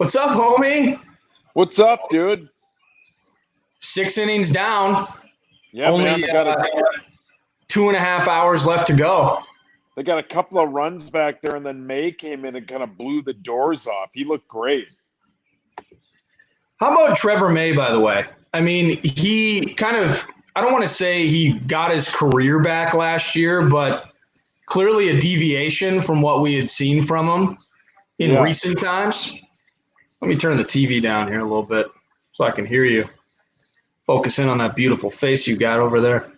What's up, homie? What's up, dude? 6 innings down. Yeah, Only man. 2.5 hours left to go. They got a couple of runs back there, and then May came in and kind of blew the doors off. He looked great. How about Trevor May, by the way? I mean, he kind of, I don't want to say he got his career back last year, but clearly a deviation from what we had seen from him in recent times. Let me turn the TV down here a little bit so I can hear you. Focus in on that beautiful face you got over there.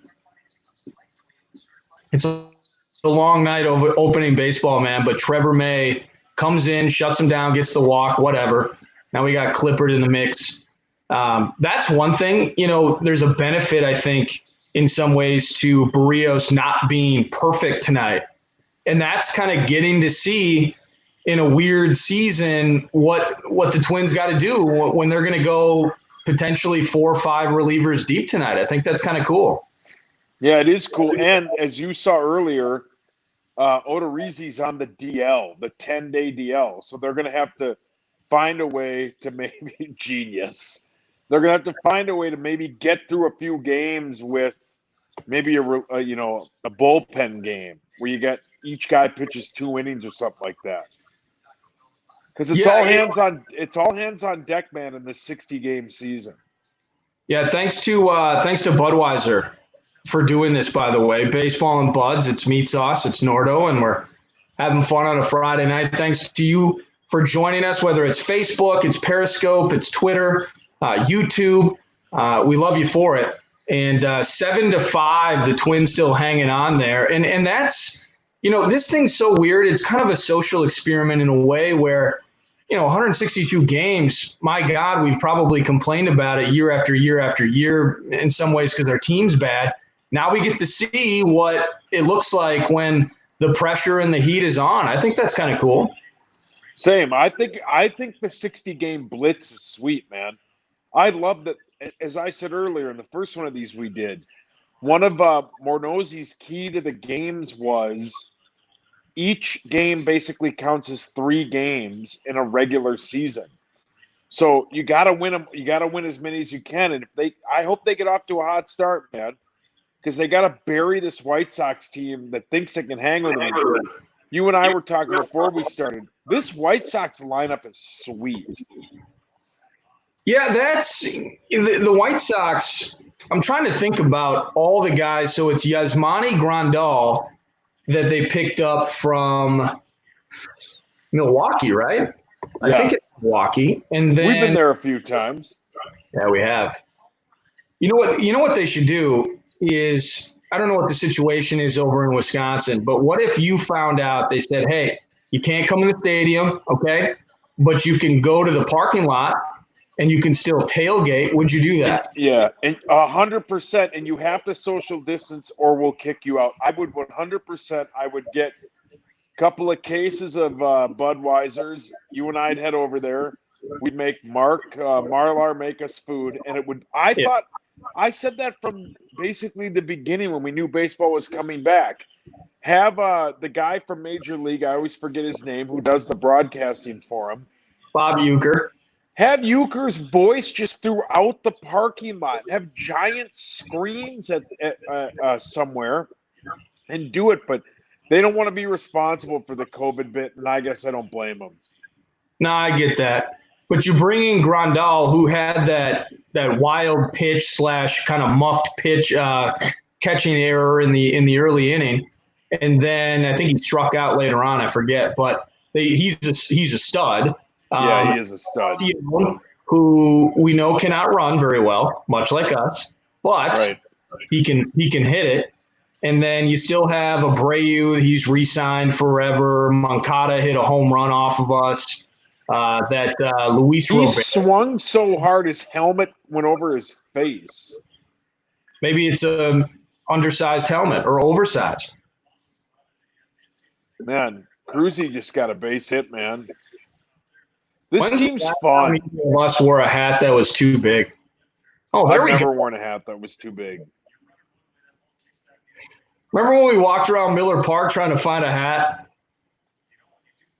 It's a long night of opening baseball, man, but Trevor May comes in, shuts him down, gets the walk, whatever. Now we got Clippard in the mix. That's one thing. You know, there's a benefit, I think, in some ways to Barrios not being perfect tonight. And that's kind of getting to see in a weird season what the Twins got to do when they're going to go potentially 4 or 5 relievers deep tonight. I think that's kind of cool. Yeah, it is cool. And as you saw earlier, Odorizzi's on the DL, the 10-day DL. So they're going to have to find a way to maybe genius. They're going to have to find a way to maybe get through a few games with maybe a bullpen game where you get each guy pitches 2 innings or something like that. Because it's all hands on deck, man, in the 60-game season. Yeah, thanks to Budweiser for doing this, by the way. Baseball and Buds, it's meat sauce, it's Nordo, and we're having fun on a Friday night. Thanks to you for joining us, whether it's Facebook, it's Periscope, it's Twitter, YouTube. We love you for it. And 7-5, the Twins still hanging on there. And that's, this thing's so weird. It's kind of a social experiment in a way where, 162 games, my God, we've probably complained about it year after year after year in some ways because our team's bad. Now we get to see what it looks like when the pressure and the heat is on. I think that's kind of cool. Same. I think the 60-game blitz is sweet, man. I love that. As I said earlier in the first one of these we did, one of Mornozzi's key to the games was each game basically counts as 3 games in a regular season. So you got to win them. You got to win as many as you can. And I hope they get off to a hot start, man, because they got to bury this White Sox team that thinks they can hang with them. You and I were talking before we started. This White Sox lineup is sweet. Yeah, that's the White Sox. I'm trying to think about all the guys. So it's Yasmani Grandal that they picked up from Milwaukee, right? Yeah. I think it's Milwaukee. And then we've been there a few times. Yeah, we have. You know what they should do is, I don't know what the situation is over in Wisconsin, but what if you found out they said, hey, you can't come in the stadium, okay, but you can go to the parking lot and you can still tailgate? Would you do that? Yeah, and 100%. And you have to social distance or we'll kick you out. I would 100%. I would get a couple of cases of Budweisers. You and I'd head over there. We'd make Marlar make us food, and it would. I said that from basically the beginning when we knew baseball was coming back. Have the guy from Major League, I always forget his name, who does the broadcasting for him, Bob Uecker. Have Euchre's voice just throughout the parking lot. Have giant screens at somewhere and do it. But they don't want to be responsible for the COVID bit, and I guess I don't blame them. No, I get that. But you bring in Grandal, who had that wild pitch / kind of muffed pitch catching error in the early inning, and then I think he struck out later on. I forget, but he's a stud. Yeah, he is a stud. Who we know cannot run very well, much like us, but he can hit it. And then you still have Abreu. He's re-signed forever. Moncada hit a home run off of us. Luis He Robert swung so hard his helmet went over his face. Maybe it's a undersized helmet or oversized. Man, Cruzy just got a base hit, man. This team's fun. Us wore a hat that was too big. Oh, there we go. I've never worn a hat that was too big. Remember when we walked around Miller Park trying to find a hat?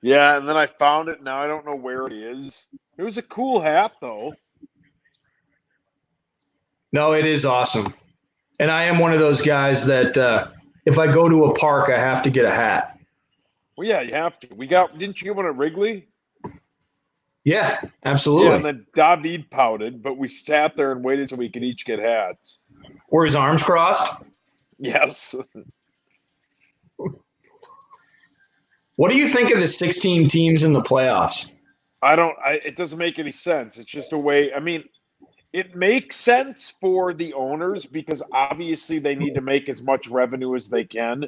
Yeah, and then I found it. Now I don't know where it is. It was a cool hat, though. No, it is awesome. And I am one of those guys that if I go to a park, I have to get a hat. Well, yeah, you have to. Didn't you get one at Wrigley? Yeah, Yeah, and absolutely. then David pouted, but we sat there and waited so we could each get hats. Were his arms crossed? Yes. What do you think of the 16 teams in the playoffs? It doesn't make any sense. It's just a way. I mean, it makes sense for the owners because obviously they need to make as much revenue as they can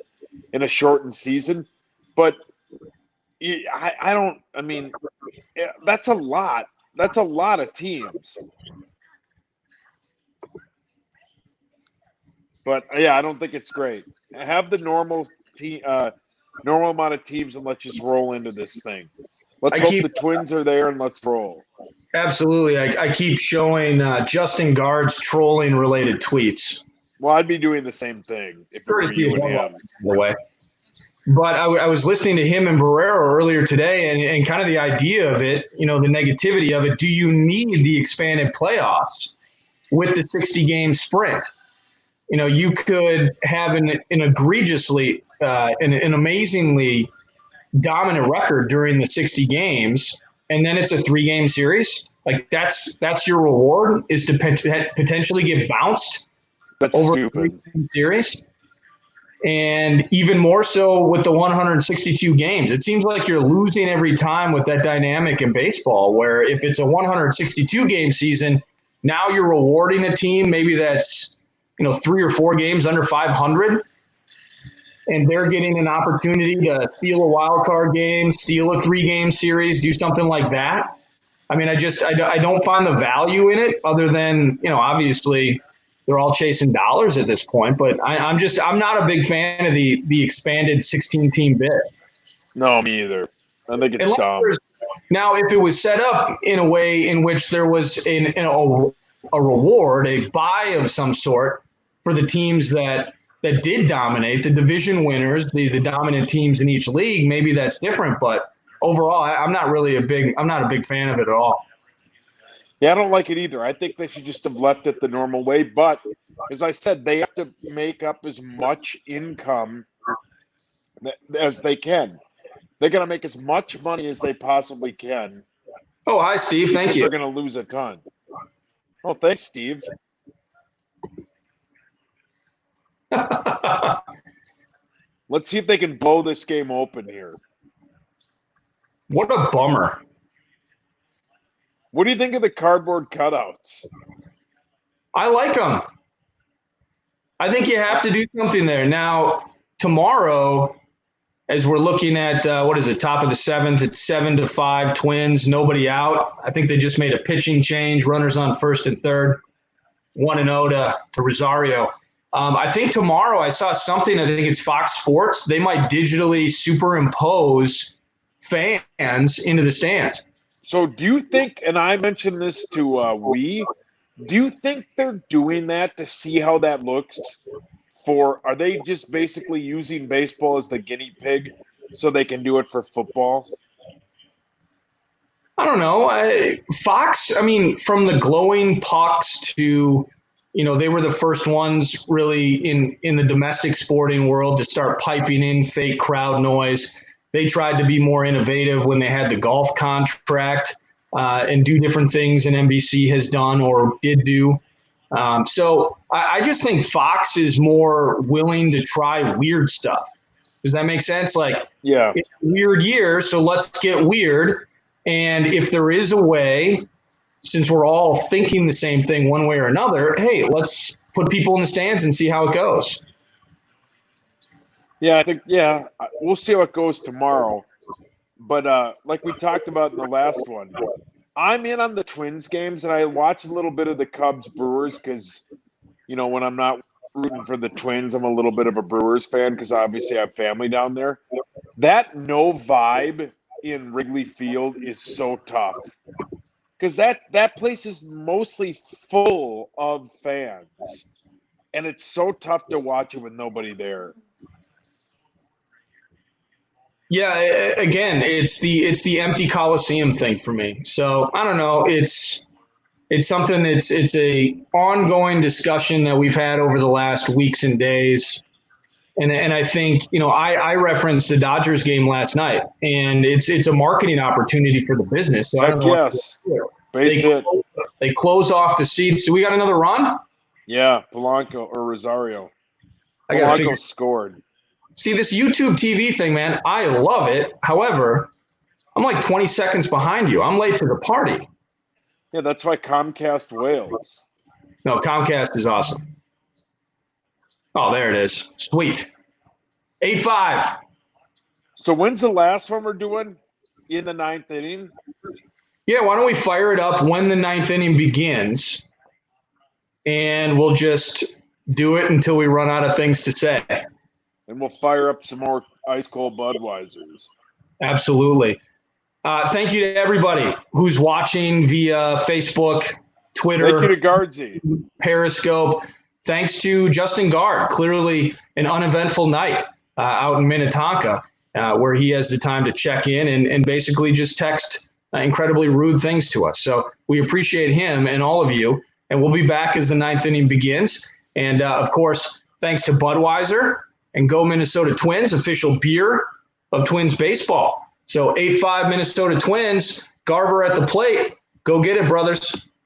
in a shortened season. But I don't, I mean, that's a lot. That's a lot of teams. But yeah, I don't think it's great. Have the normal amount of teams, and let's just roll into this thing. Let's I hope keep the Twins are there, and let's roll. absolutely. I keep showing Justin Guard's trolling related tweets. Well, I'd be doing the same thing if it were Courtesy you of and Budweiser, him. by the way. But I was listening to him and Barrero earlier today, and kind of the idea of it, the negativity of it. Do you need the expanded playoffs with the 60 game sprint? You could have an egregiously, an amazingly dominant record during the 60 games, and then it's a 3 game series. Like that's your reward is to potentially get bounced That's over a stupid. 3 game series. And even more so with the 162 games. It seems like you're losing every time with that dynamic in baseball, where if it's a 162 game season, now you're rewarding a team, maybe that's 3 or 4 games under 500, and they're getting an opportunity to steal a wild card game, steal a 3 game series, do something like that. I mean, I don't find the value in it other than, obviously they're all chasing dollars at this point, but I'm not a big fan of the expanded 16 team bid. No, me either. I think it's dumb. Now, if it was set up in a way in which there was a reward, a buy of some sort for the teams that did dominate, the division winners, the dominant teams in each league, maybe that's different. But overall, I'm not a big fan of it at all. Yeah, I don't like it either. I think they should just have left it the normal way. But as I said, they have to make up as much income as they can. They're going to make as much money as they possibly can. Oh, hi, Steve. Thank you. They're going to lose a ton. Oh, thanks, Steve. Let's see if they can blow this game open here. What a bummer. What do you think of the cardboard cutouts? I like them. I think you have to do something there. Now, tomorrow, as we're looking at, top of the 7th, it's 7-5 Twins, nobody out. I think they just made a pitching change, runners on first and third, 1-0 to Rosario. I think tomorrow I saw something, I think it's Fox Sports, they might digitally superimpose fans into the stands. So do you think, and I mentioned this to do you think they're doing that to see how that looks? Are they just basically using baseball as the guinea pig so they can do it for football? I don't know. Fox, I mean, from the glowing pucks to, they were the first ones really in the domestic sporting world to start piping in fake crowd noise. They tried to be more innovative when they had the golf contract and do different things than NBC has done or did do. So I just think Fox is more willing to try weird stuff. Does that make sense? Like, yeah, it's a weird year, so let's get weird. And if there is a way, since we're all thinking the same thing one way or another, hey, let's put people in the stands and see how it goes. Yeah, I think, we'll see how it goes tomorrow. But like we talked about in the last one, I'm in on the Twins games, and I watch a little bit of the Cubs Brewers because, when I'm not rooting for the Twins, I'm a little bit of a Brewers fan because obviously I have family down there. That no vibe in Wrigley Field is so tough because that place is mostly full of fans, and it's so tough to watch it with nobody there. Yeah, again, it's the empty Coliseum thing for me. So I don't know. It's something. It's a ongoing discussion that we've had over the last weeks and days. And I think, I referenced the Dodgers game last night, and it's a marketing opportunity for the business. So I don't Heck know what yes. to do. Base hit. They close off the seats. So we got another run. Yeah, Polanco or Rosario. I got to Polanco scored. see this YouTube TV thing, man. I love it. However, I'm like 20 seconds behind you. I'm late to the party. Yeah, that's why Comcast Wales. No, Comcast is awesome. Oh, there it is. Sweet. 8-5. So when's the last one we're doing in the ninth inning? Yeah, why don't we fire it up when the ninth inning begins, and we'll just do it until we run out of things to say. And we'll fire up some more ice cold Budweisers. Absolutely. Thank you to everybody who's watching via Facebook, Twitter, Thank you to Guardsy. Periscope. Thanks to Justin Guard. Clearly an uneventful night out in Minnetonka, where he has the time to check in and basically just text incredibly rude things to us. So we appreciate him and all of you. And we'll be back as the ninth inning begins. And of course, thanks to Budweiser and Go Minnesota Twins, official beer of Twins baseball. So 8-5 Minnesota Twins, Garver at the plate. Go get it, brothers.